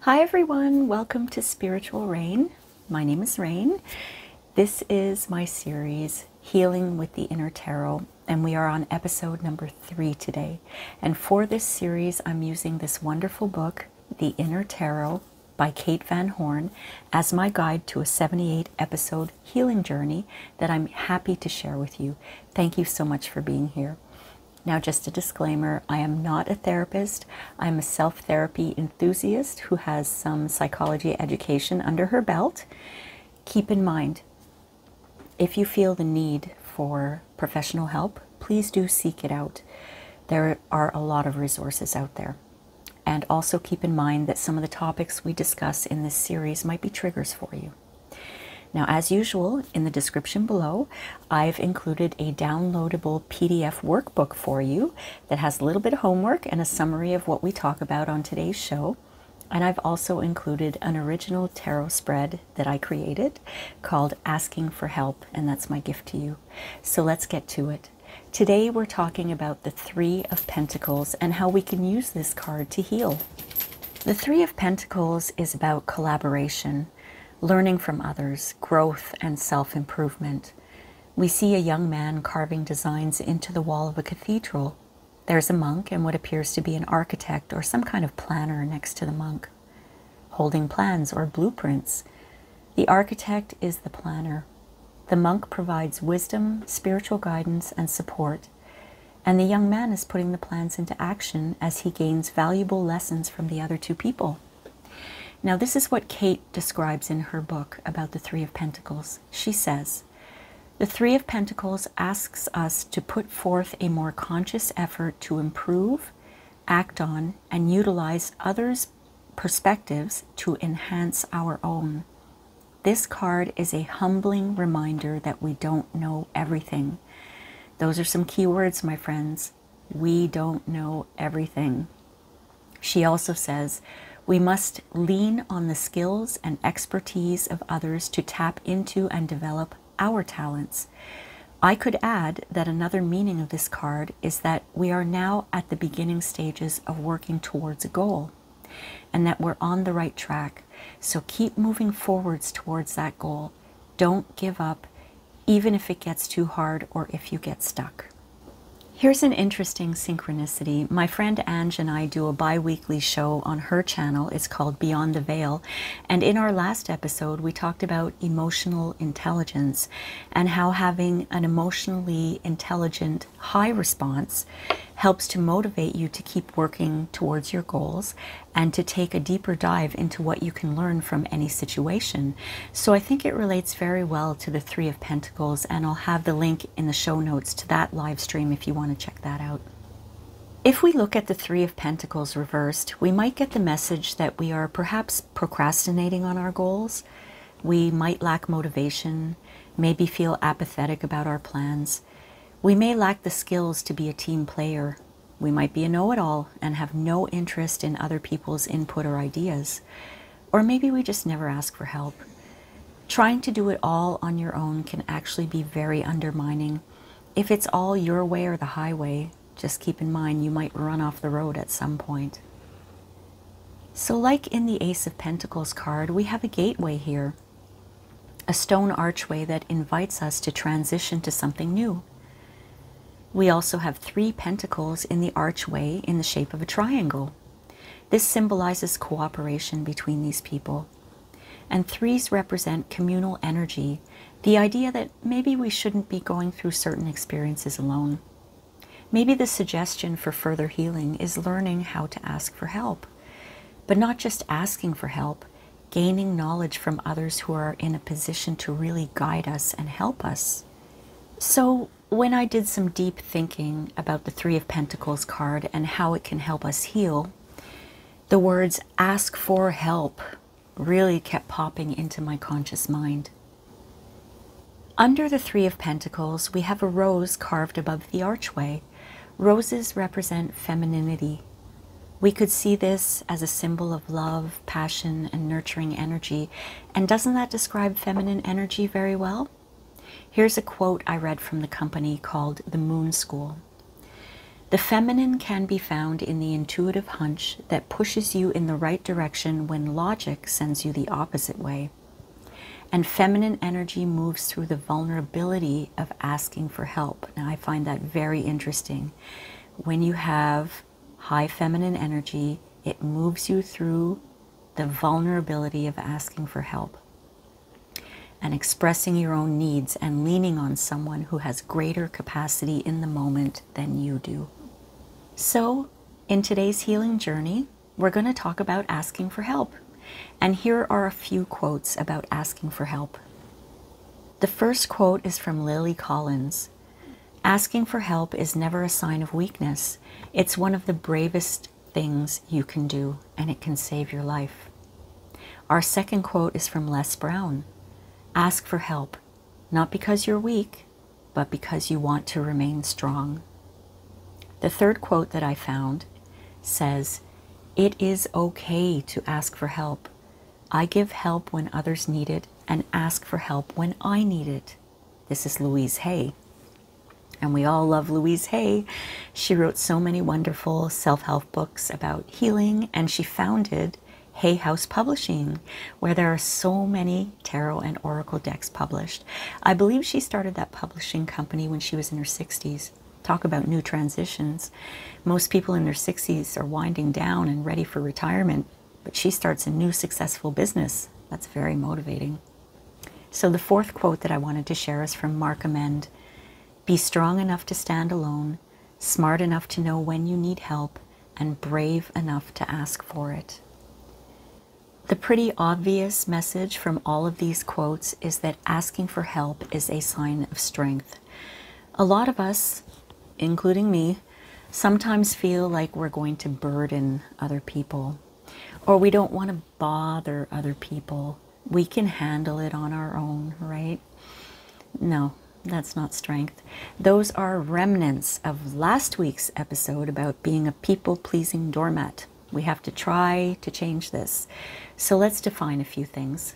Hi everyone, welcome to Spiritual Rain. My name is Rain. This is my series, Healing with the Inner Tarot, and we are on episode number 3 today. And for this series, I'm using this wonderful book, The Inner Tarot by Kate Van Horn, as my guide to a 78 episode healing journey that I'm happy to share with you. Thank you so much for being here. Now, just a disclaimer, I am not a therapist. I'm a self-therapy enthusiast who has some psychology education under her belt. Keep in mind, if you feel the need for professional help, please do seek it out. There are a lot of resources out there. And also keep in mind that some of the topics we discuss in this series might be triggers for you. Now, as usual, in the description below, I've included a downloadable PDF workbook for you that has a little bit of homework and a summary of what we talk about on today's show. And I've also included an original tarot spread that I created called Asking for Help, and that's my gift to you. So let's get to it. Today we're talking about the Three of Pentacles and how we can use this card to heal. The Three of Pentacles is about collaboration, learning from others, growth, and self-improvement. We see a young man carving designs into the wall of a cathedral. There's a monk and what appears to be an architect or some kind of planner next to the monk, holding plans or blueprints. The architect is the planner. The monk provides wisdom, spiritual guidance, and support. And the young man is putting the plans into action as he gains valuable lessons from the other two people. Now, this is what Kate describes in her book about the Three of Pentacles. She says, the Three of Pentacles asks us to put forth a more conscious effort to improve, act on, and utilize others' perspectives to enhance our own. This card is a humbling reminder that we don't know everything. Those are some key words, my friends. We don't know everything. She also says, we must lean on the skills and expertise of others to tap into and develop our talents. I could add that another meaning of this card is that we are now at the beginning stages of working towards a goal and that we're on the right track. So keep moving forwards towards that goal. Don't give up, even if it gets too hard or if you get stuck. Here's an interesting synchronicity. My friend Ange and I do a bi-weekly show on her channel. It's called Beyond the Veil. And in our last episode, we talked about emotional intelligence and how having an emotionally intelligent high response helps to motivate you to keep working towards your goals and to take a deeper dive into what you can learn from any situation. So I think it relates very well to the Three of Pentacles, and I'll have the link in the show notes to that live stream if you want to check that out. If we look at the Three of Pentacles reversed, we might get the message that we are perhaps procrastinating on our goals. We might lack motivation, maybe feel apathetic about our plans. We may lack the skills to be a team player. We might be a know-it-all and have no interest in other people's input or ideas. Or maybe we just never ask for help. Trying to do it all on your own can actually be very undermining. If it's all your way or the highway, just keep in mind you might run off the road at some point. So like in the Ace of Pentacles card, we have a gateway here. A stone archway that invites us to transition to something new. We also have 3 pentacles in the archway in the shape of a triangle. This symbolizes cooperation between these people. And 3s represent communal energy, the idea that maybe we shouldn't be going through certain experiences alone. Maybe the suggestion for further healing is learning how to ask for help. But not just asking for help, gaining knowledge from others who are in a position to really guide us and help us. So, when I did some deep thinking about the Three of Pentacles card and how it can help us heal, the words ask for help really kept popping into my conscious mind. Under the Three of Pentacles, we have a rose carved above the archway. Roses represent femininity. We could see this as a symbol of love, passion, and nurturing energy. And doesn't that describe feminine energy very well? Here's a quote I read from the company called The Moon School. The feminine can be found in the intuitive hunch that pushes you in the right direction when logic sends you the opposite way. And feminine energy moves through the vulnerability of asking for help. Now, I find that very interesting. When you have high feminine energy, it moves you through the vulnerability of asking for help and expressing your own needs and leaning on someone who has greater capacity in the moment than you do. So, in today's healing journey, we're going to talk about asking for help. And here are a few quotes about asking for help. The first quote is from Lily Collins. Asking for help is never a sign of weakness. It's one of the bravest things you can do, and it can save your life. Our second quote is from Les Brown. Ask for help, not because you're weak, but because you want to remain strong. The third quote that I found says, it is okay to ask for help. I give help when others need it and ask for help when I need it. This is Louise Hay. And we all love Louise Hay. She wrote so many wonderful self-help books about healing, and she founded Hay House Publishing, where there are so many tarot and oracle decks published. I believe she started that publishing company when she was in her 60s. Talk about new transitions. Most people in their 60s are winding down and ready for retirement, but she starts a new successful business. That's very motivating. So the fourth quote that I wanted to share is from Mark Amend. Be strong enough to stand alone, smart enough to know when you need help, and brave enough to ask for it. The pretty obvious message from all of these quotes is that asking for help is a sign of strength. A lot of us, including me, sometimes feel like we're going to burden other people, or we don't want to bother other people. We can handle it on our own, right? No, that's not strength. Those are remnants of last week's episode about being a people-pleasing doormat. We have to try to change this. So let's define a few things.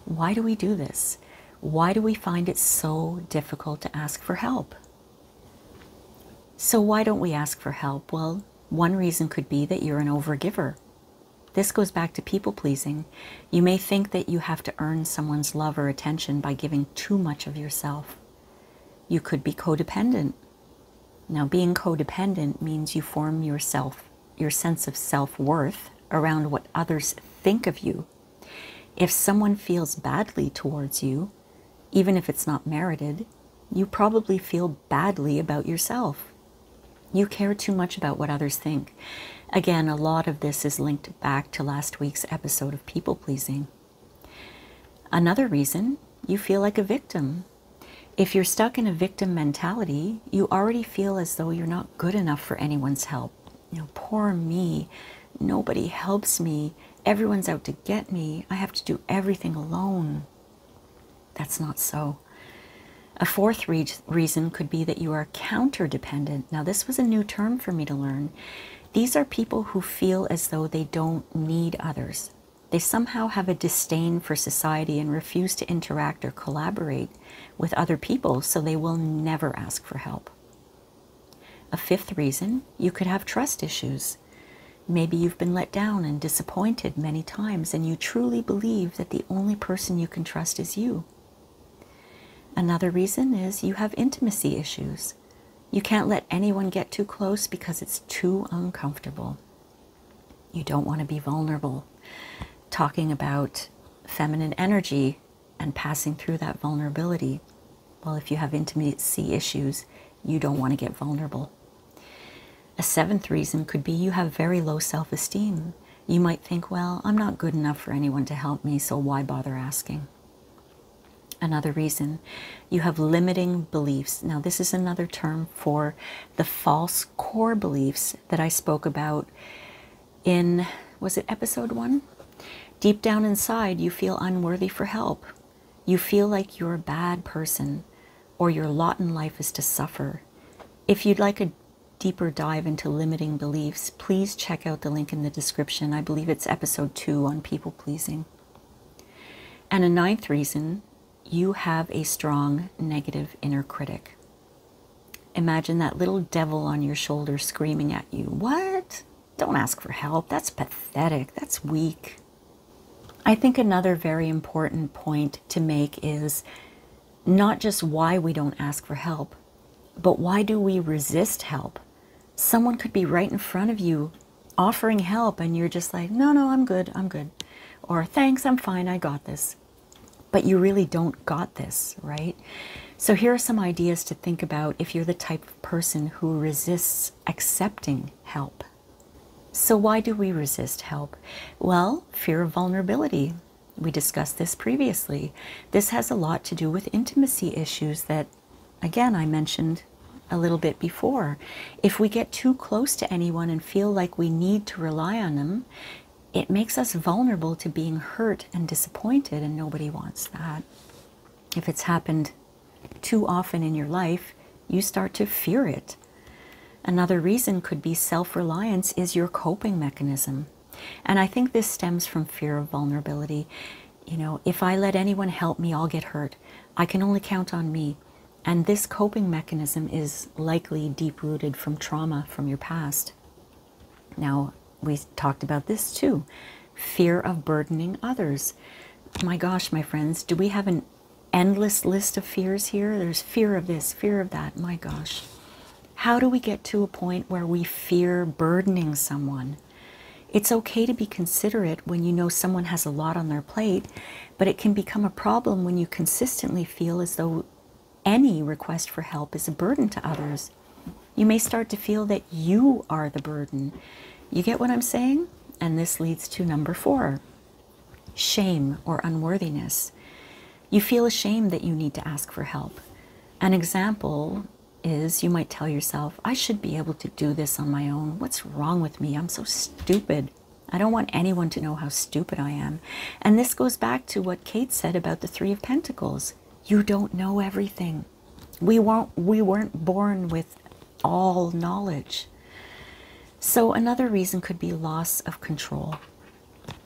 Why do we do this? Why do we find it so difficult to ask for help? So why don't we ask for help? Well, one reason could be that you're an overgiver. This goes back to people-pleasing. You may think that you have to earn someone's love or attention by giving too much of yourself. You could be codependent. Now, being codependent means you form your sense of self-worth around what others think of you. If someone feels badly towards you, even if it's not merited, you probably feel badly about yourself. You care too much about what others think. Again, a lot of this is linked back to last week's episode of people-pleasing. Another reason, you feel like a victim. If you're stuck in a victim mentality, you already feel as though you're not good enough for anyone's help. You know, poor me, nobody helps me, everyone's out to get me, I have to do everything alone. That's not so. A fourth reason could be that you are counter-dependent. Now, this was a new term for me to learn. These are people who feel as though they don't need others. They somehow have a disdain for society and refuse to interact or collaborate with other people, so they will never ask for help. A fifth reason, you could have trust issues. Maybe you've been let down and disappointed many times, and you truly believe that the only person you can trust is you. Another reason is you have intimacy issues. You can't let anyone get too close because it's too uncomfortable. You don't want to be vulnerable. Talking about feminine energy and passing through that vulnerability. Well, if you have intimacy issues, you don't want to get vulnerable. A seventh reason could be you have very low self-esteem. You might think, well, I'm not good enough for anyone to help me, so why bother asking? Another reason, you have limiting beliefs. Now, this is another term for the false core beliefs that I spoke about in, was it episode 1? Deep down inside, you feel unworthy for help. You feel like you're a bad person, or your lot in life is to suffer. If you'd like a deeper dive into limiting beliefs, please check out the link in the description. I believe it's episode 2 on people pleasing. And a ninth reason, you have a strong negative inner critic. Imagine that little devil on your shoulder screaming at you, "What? Don't ask for help. That's pathetic. That's weak." I think another very important point to make is not just why we don't ask for help, but why do we resist help? Someone could be right in front of you offering help and you're just like, "No, no, I'm good, I'm good." Or, "Thanks, I'm fine, I got this." But you really don't got this, right? So here are some ideas to think about if you're the type of person who resists accepting help. So why do we resist help? Well, fear of vulnerability. We discussed this previously. This has a lot to do with intimacy issues that, again, I mentioned a little bit before. If we get too close to anyone and feel like we need to rely on them, it makes us vulnerable to being hurt and disappointed, and nobody wants that. If it's happened too often in your life, you start to fear it. Another reason could be self-reliance is your coping mechanism. And I think this stems from fear of vulnerability. You know, if I let anyone help me, I'll get hurt. I can only count on me. And this coping mechanism is likely deep-rooted from trauma from your past. Now, we talked about this too. Fear of burdening others. My gosh, my friends, do we have an endless list of fears here? There's fear of this, fear of that. My gosh. How do we get to a point where we fear burdening someone? It's okay to be considerate when you know someone has a lot on their plate, but it can become a problem when you consistently feel as though any request for help is a burden to others. You may start to feel that you are the burden. You get what I'm saying? And this leads to number 4, shame or unworthiness. You feel ashamed that you need to ask for help. An example is you might tell yourself, "I should be able to do this on my own. What's wrong with me? I'm so stupid. I don't want anyone to know how stupid I am." And this goes back to what Kate said about the Three of Pentacles. You don't know everything. We weren't born with all knowledge. So another reason could be loss of control.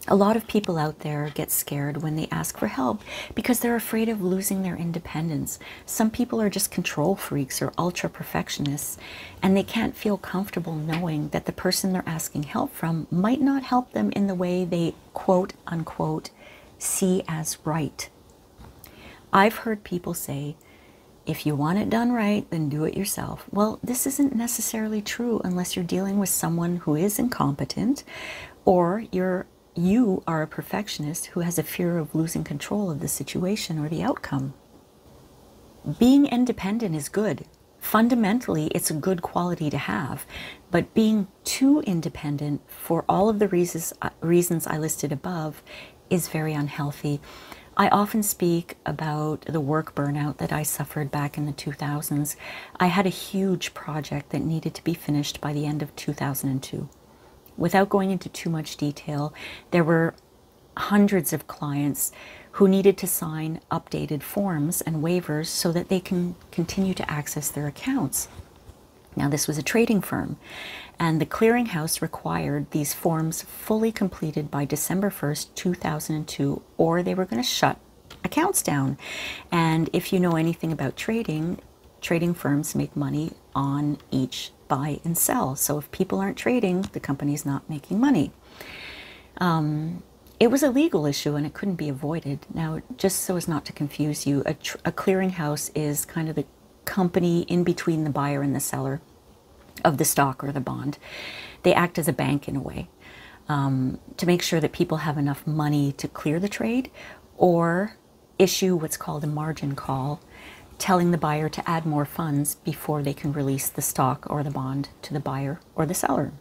A lot of people out there get scared when they ask for help because they're afraid of losing their independence. Some people are just control freaks or ultra perfectionists, and they can't feel comfortable knowing that the person they're asking help from might not help them in the way they quote unquote see as right. I've heard people say, "If you want it done right, then do it yourself." Well, this isn't necessarily true unless you're dealing with someone who is incompetent, or you are a perfectionist who has a fear of losing control of the situation or the outcome. Being independent is good. Fundamentally, it's a good quality to have, but being too independent for all of the reasons I listed above is very unhealthy. I often speak about the work burnout that I suffered back in the 2000s. I had a huge project that needed to be finished by the end of 2002. Without going into too much detail, there were hundreds of clients who needed to sign updated forms and waivers so that they can continue to access their accounts. Now, this was a trading firm, and the clearinghouse required these forms fully completed by December 1st, 2002, or they were going to shut accounts down. And if you know anything about trading, trading firms make money on each buy and sell. So if people aren't trading, the company's not making money. It was a legal issue and it couldn't be avoided. Now, just so as not to confuse you, a clearinghouse is kind of the company in between the buyer and the seller of the stock or the bond. They act as a bank in a way, to make sure that people have enough money to clear the trade, or issue what's called a margin call, telling the buyer to add more funds before they can release the stock or the bond to the buyer or the seller.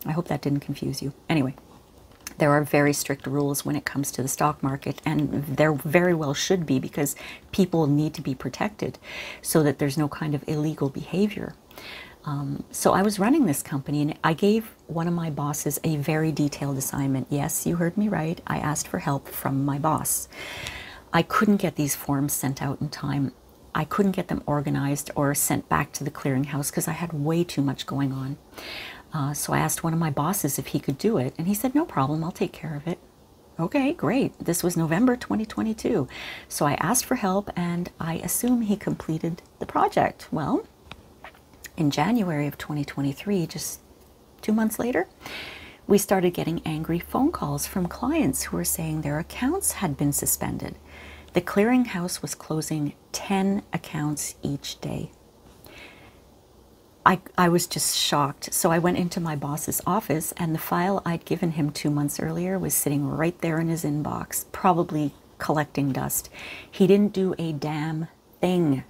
I hope that didn't confuse you. Anyway, there are very strict rules when it comes to the stock market, and there very well should be, because people need to be protected so that there's no kind of illegal behavior. So I was running this company, and I gave one of my bosses a very detailed assignment. Yes, you heard me right. I asked for help from my boss. I couldn't get these forms sent out in time. I couldn't get them organized or sent back to the clearinghouse because I had way too much going on. So I asked one of my bosses if he could do it, and he said, "No problem, I'll take care of it." Okay, great. This was November 2022. So I asked for help, and I assume he completed the project. Well, in January of 2023, just 2 months later, we started getting angry phone calls from clients who were saying their accounts had been suspended. The clearinghouse was closing 10 accounts each day. I was just shocked. So I went into my boss's office, and the file I'd given him 2 months earlier was sitting right there in his inbox, probably collecting dust. He didn't do a damn thing.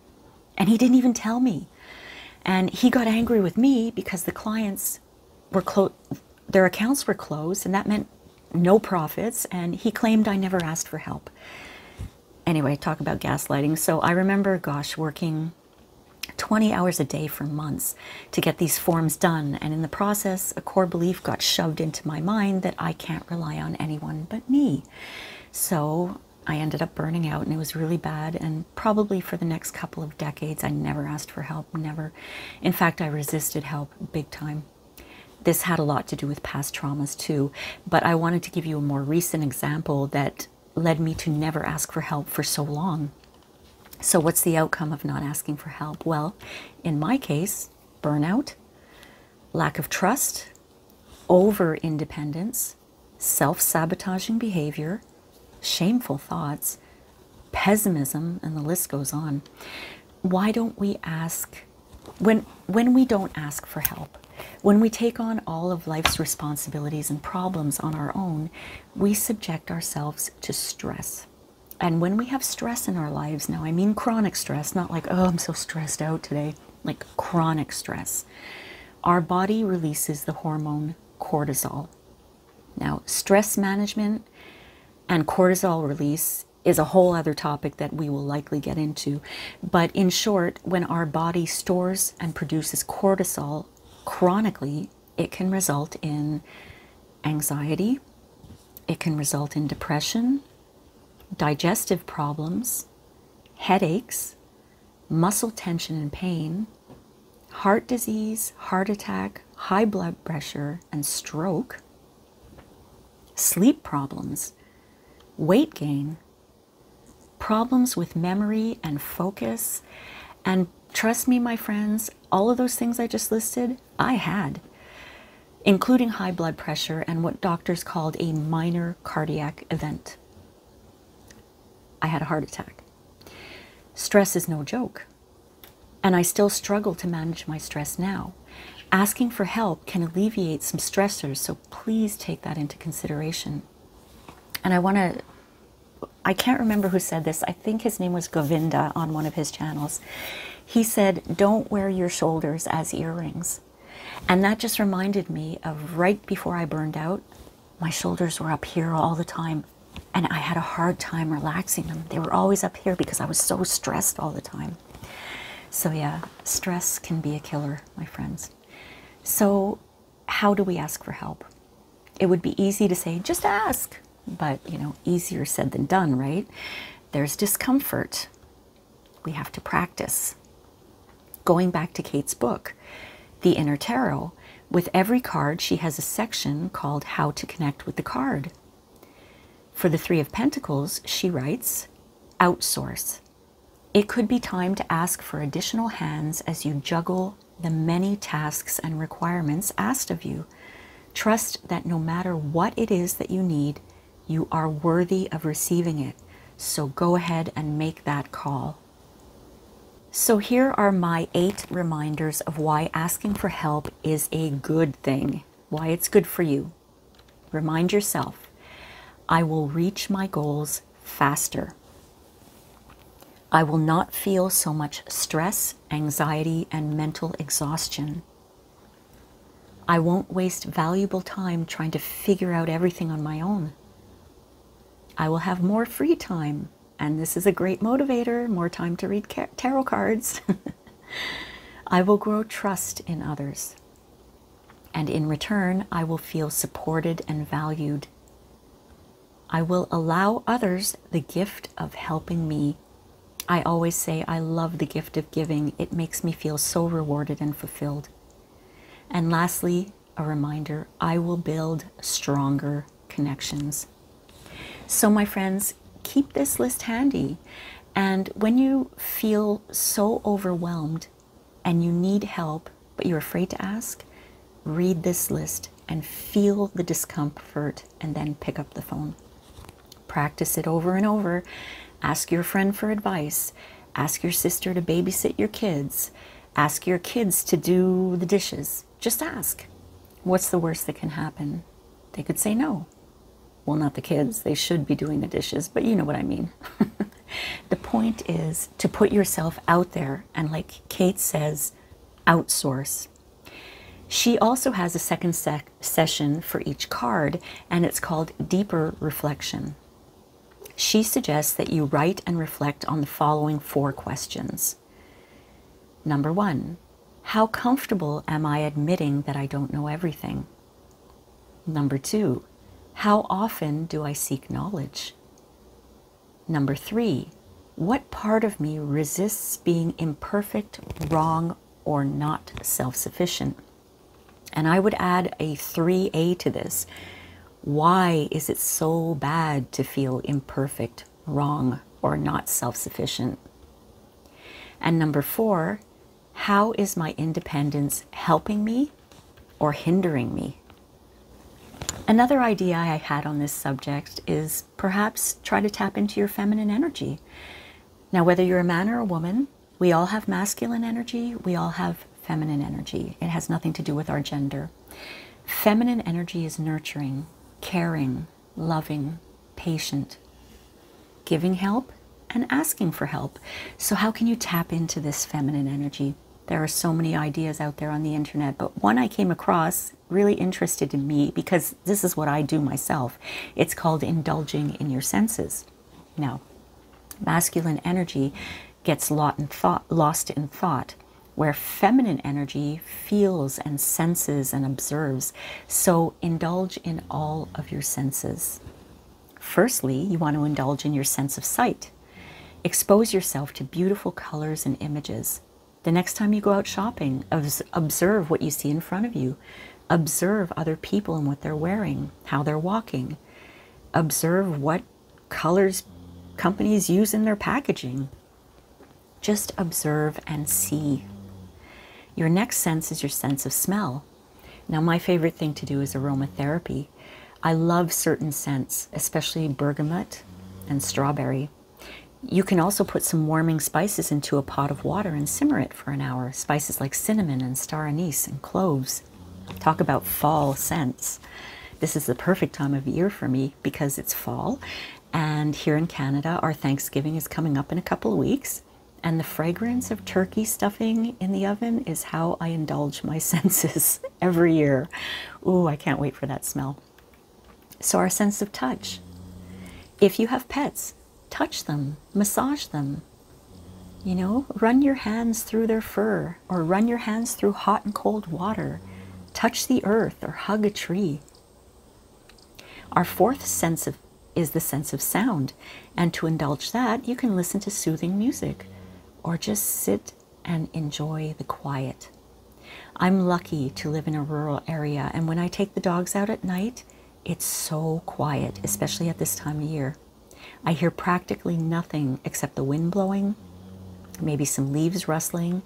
And he didn't even tell me. And he got angry with me because the clients were their accounts were closed, and that meant no profits, and he claimed I never asked for help. Anyway, talk about gaslighting. So I remember, gosh, working 20 hours a day for months to get these forms done, and in the process, a core belief got shoved into my mind that I can't rely on anyone but me. So I ended up burning out, and it was really bad, and probably for the next couple of decades, I never asked for help, never. In fact, I resisted help big time. This had a lot to do with past traumas too, but I wanted to give you a more recent example that led me to never ask for help for so long. So what's the outcome of not asking for help? Well, in my case, burnout, lack of trust, over-independence, self-sabotaging behavior, shameful thoughts, pessimism, and the list goes on. Why don't we ask, when we don't ask for help, when we take on all of life's responsibilities and problems on our own, we subject ourselves to stress. And when we have stress in our lives, now I mean chronic stress, not like, oh, I'm so stressed out today, like chronic stress, our body releases the hormone cortisol. Now, stress management and cortisol release is a whole other topic that we will likely get into. But in short, when our body stores and produces cortisol chronically, it can result in anxiety, it can result in depression, digestive problems, headaches, muscle tension and pain, heart disease, heart attack, high blood pressure and stroke, sleep problems, weight gain, problems with memory and focus. And trust me, my friends, all of those things I just listed, I had, including high blood pressure and what doctors called a minor cardiac event. I had a heart attack. Stress is no joke. And I still struggle to manage my stress now. Asking for help can alleviate some stressors, so please take that into consideration. And I can't remember who said this. I think his name was Govinda on one of his channels. He said, don't wear your shoulders as earrings. And that just reminded me of right before I burned out, my shoulders were up here all the time. And I had a hard time relaxing them. They were always up here because I was so stressed all the time. So yeah, stress can be a killer, my friends. So how do we ask for help? It would be easy to say, just ask. But, you know, easier said than done, right? There's discomfort. We have to practice. Going back to Kate's book, The Inner Tarot, with every card, she has a section called How to Connect with the Card. For the Three of Pentacles, she writes, outsource. It could be time to ask for additional hands as you juggle the many tasks and requirements asked of you. Trust that no matter what it is that you need, you are worthy of receiving it. So go ahead and make that call. So here are my 8 reminders of why asking for help is a good thing, why it's good for you. Remind yourself, I will reach my goals faster. I will not feel so much stress, anxiety, and mental exhaustion. I won't waste valuable time trying to figure out everything on my own. I will have more free time, and this is a great motivator, more time to read tarot cards. I will grow trust in others, and in return, I will feel supported and valued. I will allow others the gift of helping me. I always say I love the gift of giving. It makes me feel so rewarded and fulfilled. And lastly, a reminder, I will build stronger connections. So my friends, keep this list handy. And when you feel so overwhelmed and you need help, but you're afraid to ask, read this list and feel the discomfort and then pick up the phone. Practice it over and over. Ask your friend for advice. Ask your sister to babysit your kids. Ask your kids to do the dishes. Just ask. What's the worst that can happen? They could say no. Well, not the kids. They should be doing the dishes, but you know what I mean. The point is to put yourself out there and, like Kate says, outsource. She also has a second session for each card, and it's called Deeper Reflection. She suggests that you write and reflect on the following 4 questions. Number 1, how comfortable am I admitting that I don't know everything? Number 2, how often do I seek knowledge? Number 3, what part of me resists being imperfect, wrong, or not self-sufficient? And I would add a 3A to this. Why is it so bad to feel imperfect, wrong, or not self-sufficient? And number 4, how is my independence helping me or hindering me? Another idea I had on this subject is perhaps try to tap into your feminine energy. Now, whether you're a man or a woman, we all have masculine energy, we all have feminine energy. It has nothing to do with our gender. Feminine energy is nurturing, caring, loving, patient, giving help, and asking for help. So how can you tap into this feminine energy? There are so many ideas out there on the internet, but one I came across really interested in me because this is what I do myself. It's called indulging in your senses. Now, masculine energy gets lost in thought, where feminine energy feels and senses and observes. So indulge in all of your senses. Firstly, you want to indulge in your sense of sight. Expose yourself to beautiful colors and images. The next time you go out shopping, observe what you see in front of you. Observe other people and what they're wearing, how they're walking. Observe what colors companies use in their packaging. Just observe and see. Your next sense is your sense of smell. Now, my favorite thing to do is aromatherapy. I love certain scents, especially bergamot and strawberry. You can also put some warming spices into a pot of water and simmer it for an hour. Spices like cinnamon and star anise and cloves. Talk about fall scents. This is the perfect time of year for me because it's fall. And here in Canada, our Thanksgiving is coming up in a couple of weeks. And the fragrance of turkey stuffing in the oven is how I indulge my senses every year. Ooh, I can't wait for that smell. So our sense of touch. If you have pets, touch them, massage them. You know, run your hands through their fur or run your hands through hot and cold water. Touch the earth or hug a tree. Our 4th sense is the sense of sound. And to indulge that, you can listen to soothing music or just sit and enjoy the quiet. I'm lucky to live in a rural area, and when I take the dogs out at night, it's so quiet, especially at this time of year. I hear practically nothing except the wind blowing, maybe some leaves rustling,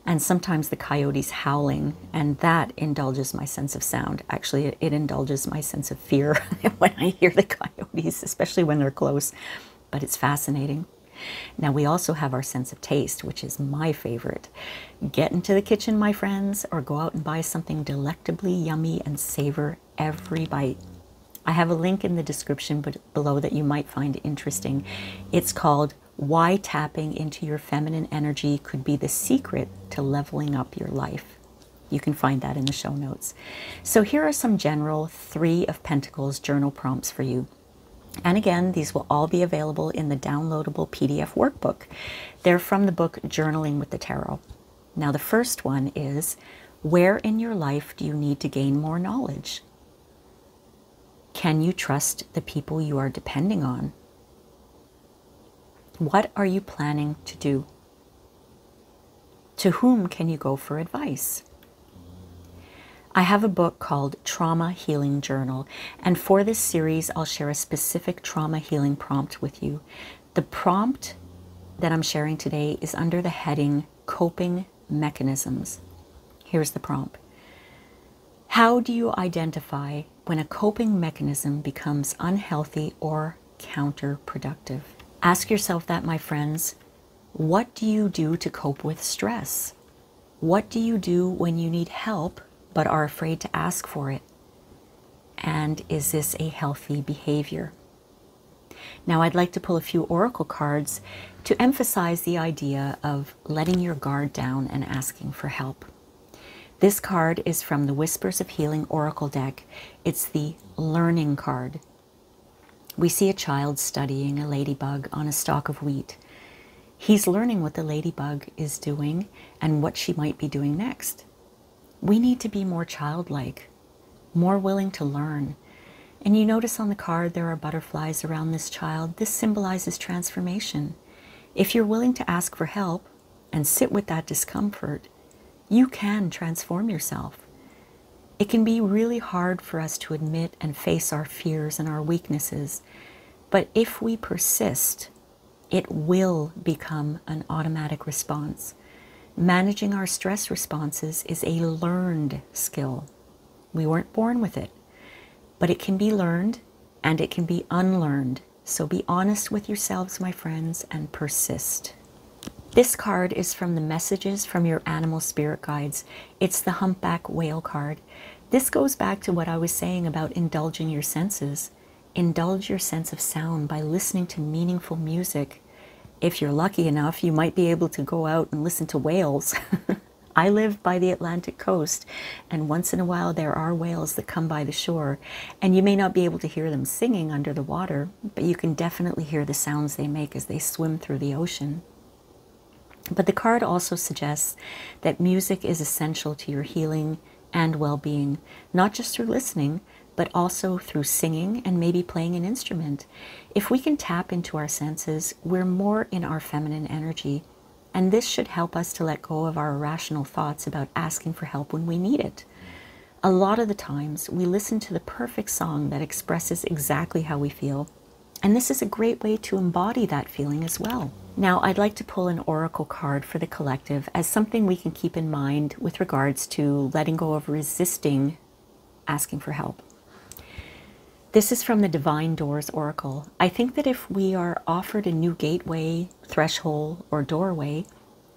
and sometimes the coyotes howling, and that indulges my sense of sound. Actually, it indulges my sense of fear when I hear the coyotes, especially when they're close, but it's fascinating. Now, we also have our sense of taste, which is my favorite. Get into the kitchen, my friends, or go out and buy something delectably yummy and savor every bite. I have a link in the description below that you might find interesting. It's called Why Tapping into Your Feminine Energy Could Be the Secret to Leveling Up Your Life. You can find that in the show notes. So here are some general Three of Pentacles journal prompts for you. And again, these will all be available in the downloadable PDF workbook. They're from the book Journaling with the Tarot. Now, the first one is, where in your life do you need to gain more knowledge? Can you trust the people you are depending on? What are you planning to do? To whom can you go for advice? I have a book called Trauma Healing Journal, and for this series, I'll share a specific trauma healing prompt with you. The prompt that I'm sharing today is under the heading Coping Mechanisms. Here's the prompt. How do you identify when a coping mechanism becomes unhealthy or counterproductive? Ask yourself that, my friends. What do you do to cope with stress? What do you do when you need help but are afraid to ask for it? And is this a healthy behavior? Now, I'd like to pull a few oracle cards to emphasize the idea of letting your guard down and asking for help. This card is from the Whispers of Healing Oracle deck. It's the Learning card. We see a child studying a ladybug on a stalk of wheat. He's learning what the ladybug is doing and what she might be doing next. We need to be more childlike, more willing to learn. And you notice on the card there are butterflies around this child. This symbolizes transformation. If you're willing to ask for help and sit with that discomfort, you can transform yourself. It can be really hard for us to admit and face our fears and our weaknesses, but if we persist, it will become an automatic response. Managing our stress responses is a learned skill. We weren't born with it, but it can be learned and it can be unlearned. So be honest with yourselves, my friends, and persist. This card is from the Messages from Your Animal Spirit Guides. It's the Humpback Whale card. This goes back to what I was saying about indulging your senses. Indulge your sense of sound by listening to meaningful music. If you're lucky enough, you might be able to go out and listen to whales. I live by the Atlantic coast, and once in a while there are whales that come by the shore, and you may not be able to hear them singing under the water, but you can definitely hear the sounds they make as they swim through the ocean. But the card also suggests that music is essential to your healing and well-being, not just through listening, but also through singing and maybe playing an instrument. If we can tap into our senses, we're more in our feminine energy, and this should help us to let go of our irrational thoughts about asking for help when we need it. A lot of the times, we listen to the perfect song that expresses exactly how we feel, and this is a great way to embody that feeling as well. Now, I'd like to pull an oracle card for the collective as something we can keep in mind with regards to letting go of resisting asking for help. This is from the Divine Doors Oracle. I think that if we are offered a new gateway, threshold, or doorway,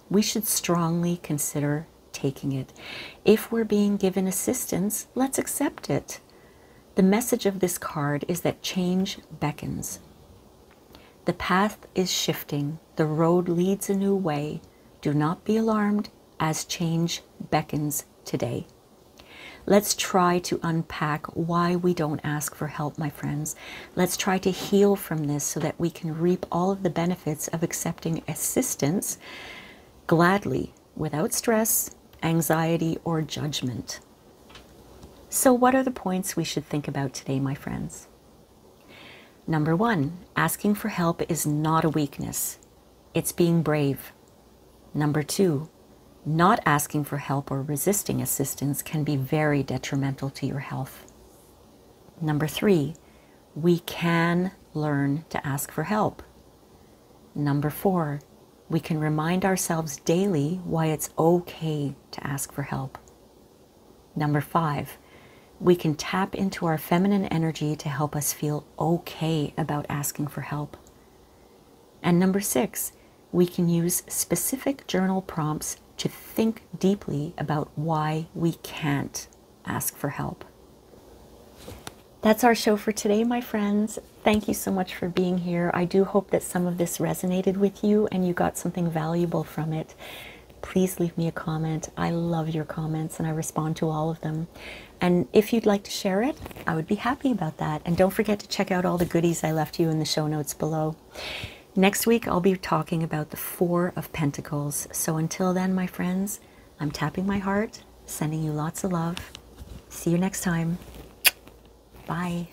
we should strongly consider taking it. If we're being given assistance, let's accept it. The message of this card is that change beckons. The path is shifting. The road leads a new way. Do not be alarmed as change beckons today. Let's try to unpack why we don't ask for help, my friends. Let's try to heal from this so that we can reap all of the benefits of accepting assistance gladly, without stress, anxiety, or judgment. So what are the points we should think about today, my friends? Number 1, asking for help is not a weakness. It's being brave. Number 2, not asking for help or resisting assistance can be very detrimental to your health. Number 3, we can learn to ask for help. Number 4, we can remind ourselves daily why it's okay to ask for help. Number 5, we can tap into our feminine energy to help us feel okay about asking for help. And number 6, we can use specific journal prompts to think deeply about why we can't ask for help. That's our show for today, my friends. Thank you so much for being here. I do hope that some of this resonated with you and you got something valuable from it. Please leave me a comment. I love your comments and I respond to all of them. And if you'd like to share it, I would be happy about that. And don't forget to check out all the goodies I left you in the show notes below. Next week, I'll be talking about the Four of Pentacles. So until then, my friends, I'm tapping my heart, sending you lots of love. See you next time. Bye.